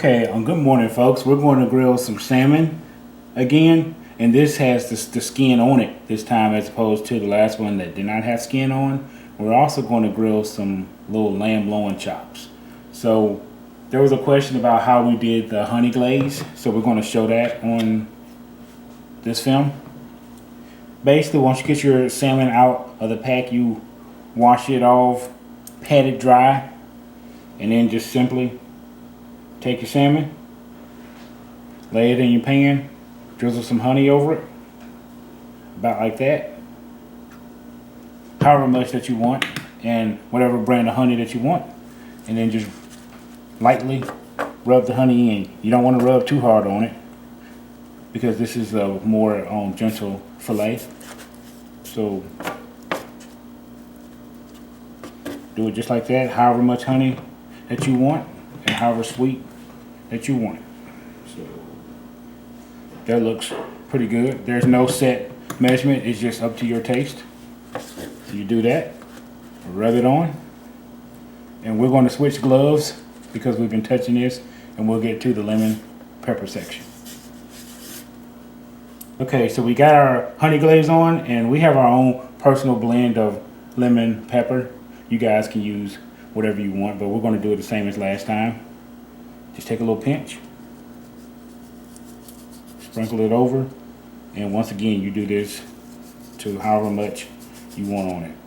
Okay, good morning, folks. We're going to grill some salmon again, and this has the skin on it this time as opposed to the last one that did not have skin on. We're also going to grill some little lamb loin chops. So there was a question about how we did the honey glaze, so we're going to show that on this film. Basically, once you get your salmon out of the pack, you wash it off, pat it dry, and then just simply take your salmon, lay it in your pan, drizzle some honey over it, about like that, however much that you want, and whatever brand of honey that you want, and then just lightly rub the honey in. You don't want to rub too hard on it because this is a more gentle fillet. So do it just like that, however much honey that you want and however sweet that you want. So that looks pretty good. There's no set measurement, it's just up to your taste. So you do that, rub it on, and we're going to switch gloves because we've been touching this, and we'll get to the lemon pepper section. Okay, so we got our honey glaze on, and we have our own personal blend of lemon pepper. You guys can use whatever you want, but we're going to do it the same as last time. Just take a little pinch, sprinkle it over, and once again you do this to however much you want on it.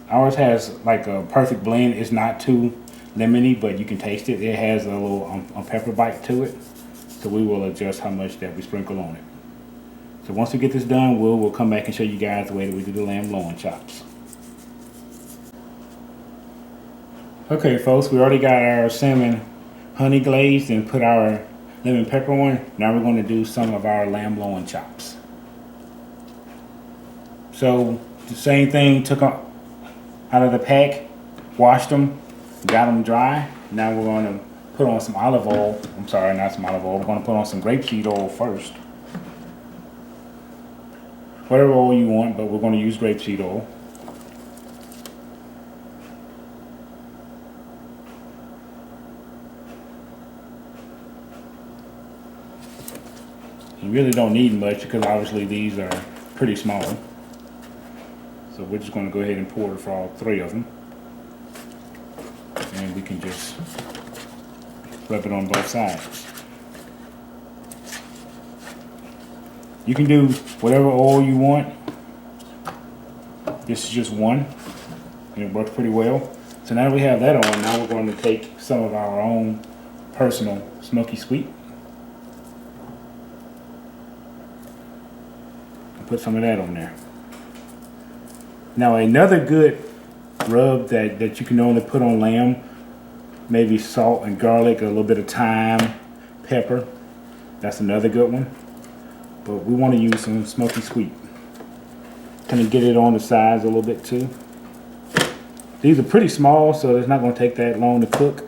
Ours has like a perfect blend. It's not too lemony, but you can taste it. It has a little pepper bite to it, so we will adjust how much that we sprinkle on it. So once we get this done, we'll come back and show you guys the way that we do the lamb loin chops. Okay, folks, we already got our salmon honey glazed and put our lemon pepper on. Now we're going to do some of our lamb loin chops. So the same thing, took them out of the pack, washed them, got them dry. Now we're going to put on some olive oil. I'm sorry, not some olive oil. We're going to put on some grapeseed oil first. Whatever oil you want, but we're going to use grapeseed oil. You really don't need much because obviously these are pretty small. So we're just going to go ahead and pour it for all three of them. And we can just rub it on both sides. You can do whatever oil you want. This is just one, and it works pretty well. So now we have that on, now we're going to take some of our own personal smoky sweet. Put some of that on there. Now another good rub that you can only put on lamb, maybe salt and garlic, a little bit of thyme, pepper. That's another good one. But we want to use some smoky sweet. Kind of get it on the sides a little bit too. These are pretty small, so it's not going to take that long to cook.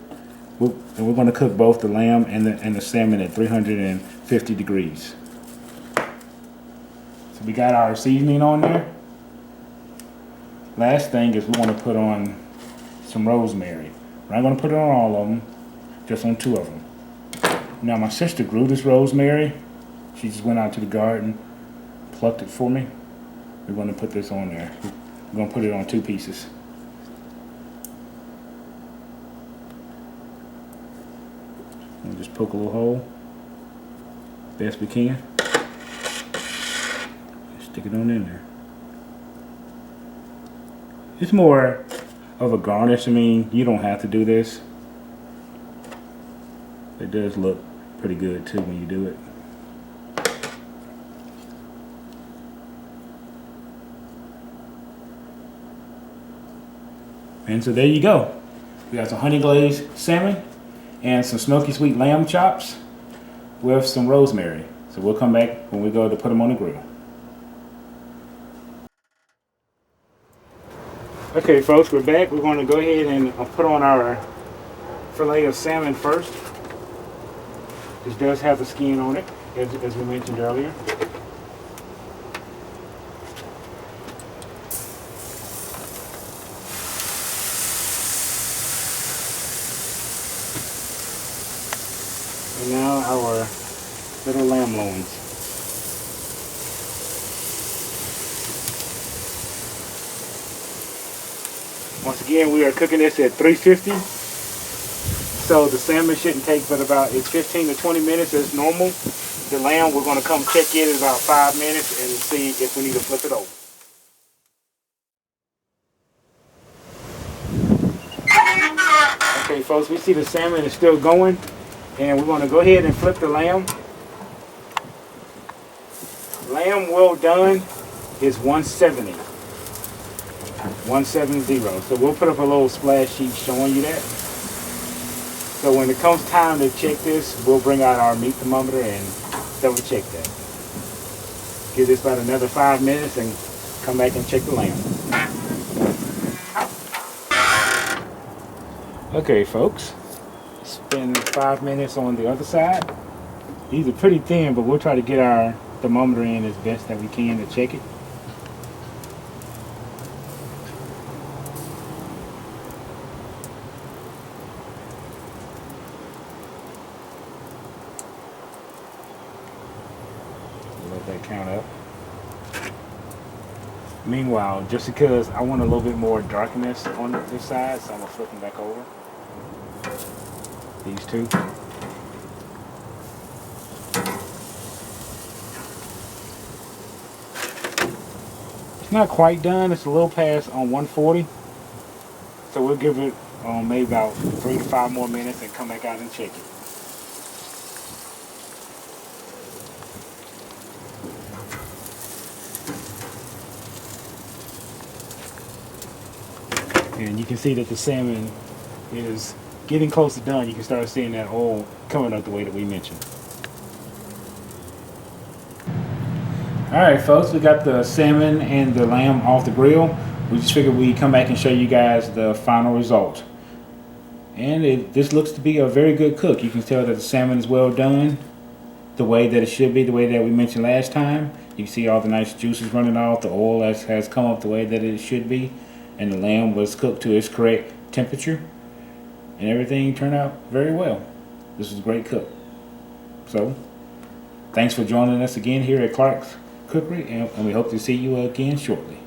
And we're going to cook both the lamb and the salmon at 350 degrees. So we got our seasoning on there. Last thing is we want to put on some rosemary. We're not going to put it on all of them, just on 2 of them. Now my sister grew this rosemary. She just went out to the garden, plucked it for me. We're going to put this on there. We're going to put it on 2 pieces. We'll just poke a little hole, best we can. Stick it on in there. It's more of a garnish. I mean, you don't have to do this. It does look pretty good too when you do it. And so there you go. We got some honey glazed salmon and some smoky sweet lamb chops with some rosemary. So we'll come back when we go to put them on the grill. Okay, folks, we're back. We're going to go ahead and put on our fillet of salmon first. This does have the skin on it, as we mentioned earlier. now our little lamb loins. Once again, we are cooking this at 350. So the salmon shouldn't take but about 15 to 20 minutes as normal. The lamb, we're going to come check in about 5 minutes and see if we need to flip it over. Okay folks, we see the salmon is still going, and we're going to go ahead and flip the lamb. Lamb well done is 170. 170. So we'll put up a little splash sheet showing you that. So when it comes time to check this, we'll bring out our meat thermometer and double check that. Give this about another 5 minutes and come back and check the lamb. Okay folks, spend 5 minutes on the other side. These are pretty thin, but we'll try to get our thermometer in as best that we can to check it. Let that count up. Meanwhile, just because I want a little bit more darkness on this side, so I'm gonna flip them back over. These two. It's not quite done. It's a little past on 140. So we'll give it maybe about 3 to 5 more minutes and come back out and check it. And you can see that the salmon is getting close to done. You can start seeing that oil coming up the way that we mentioned. Alright folks, we got the salmon and the lamb off the grill. We just figured we'd come back and show you guys the final result. And this looks to be a very good cook. You can tell that the salmon is well done, the way that it should be, the way that we mentioned last time. You can see all the nice juices running off, the oil has come up the way that it should be, and the lamb was cooked to its correct temperature, and everything turned out very well. This was a great cook. So, thanks for joining us again here at Clark's Cookery, and we hope to see you again shortly.